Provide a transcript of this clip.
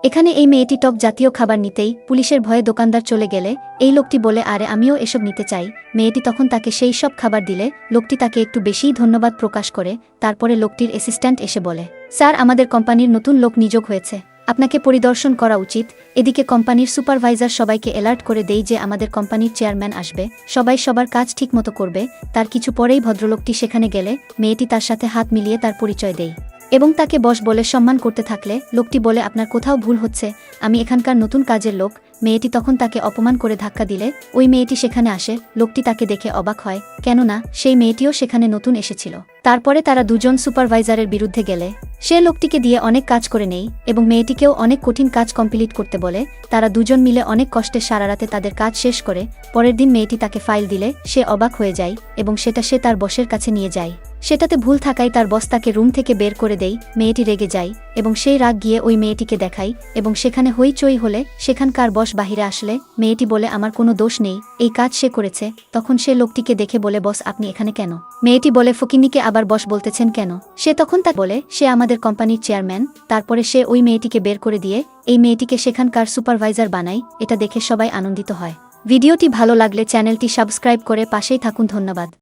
এখানে এই মেয়েটি টক জাতীয় খাবার নিতেই পুলিশের ভয়ে দোকানদার চলে গেলে এই লোকটি বলে আরে আমিও এসব নিতে চাই। মেয়েটি তখন তাকে সেই সব খাবার দিলে লোকটি তাকে একটু বেশিই ধন্যবাদ প্রকাশ করে। তারপরে লোকটির অ্যাসিস্ট্যান্ট এসে বলে, স্যার আমাদের কোম্পানির নতুন লোক নিয়োগ হয়েছে, আপনাকে পরিদর্শন করা উচিত। এদিকে কোম্পানির সুপারভাইজার সবাইকে অ্যালার্ট করে দেই যে আমাদের কোম্পানির চেয়ারম্যান আসবে, সবাই সবার কাজ ঠিকমতো করবে। তার কিছু পরেই ভদ্রলোকটি সেখানে গেলে মেয়েটি তার সাথে হাত মিলিয়ে তার পরিচয় দেয় এবং তাকে বস বলে সম্মান করতে থাকলে লোকটি বলে আপনার কোথাও ভুল হচ্ছে, আমি এখানকার নতুন কাজের লোক। মেয়েটি তখন তাকে অপমান করে ধাক্কা দিলে ওই মেয়েটি সেখানে আসে। লোকটি তাকে দেখে অবাক হয়, কেননা সেই মেয়েটিও সেখানে নতুন এসেছিল। তারপরে তারা দুজন সুপারভাইজারের বিরুদ্ধে গেলে সে লোকটিকে দিয়ে অনেক কাজ করে নেই এবং মেয়েটিকেও অনেক কঠিন কাজ কমপ্লিট করতে বলে। তারা দুজন মিলে অনেক কষ্টে সারা রাতে তাদের কাজ শেষ করে পরের দিন মেয়েটি তাকে ফাইল দিলে সে অবাক হয়ে যায় এবং সেটা সে তার বসের কাছে নিয়ে যায়। সেটাতে ভুল থাকায় তার বস তাকে রুম থেকে বের করে দেয়। মেয়েটি রেগে যায় এবং সেই রাগ গিয়ে ওই মেয়েটিকে দেখায় এবং সেখানে হইচই হলে সেখানকার বস বাহিরে আসলে মেয়েটি বলে আমার কোনো দোষ নেই, এই কাজ সে করেছে। তখন সে লোকটিকে দেখে বলে বস আপনি এখানে কেন? মেয়েটি বলে ফকিন্নিকে আবার বস বলতেছেন কেন? সে তখন তা বলে সে আমাদের কোম্পানির চেয়ারম্যান। তারপরে সে ওই মেয়েটিকে বের করে দিয়ে এই মেয়েটিকে সেখানকার সুপারভাইজার বানায়। এটা দেখে সবাই আনন্দিত হয়। ভিডিওটি ভালো লাগলে চ্যানেলটি সাবস্ক্রাইব করে পাশেই থাকুন। ধন্যবাদ।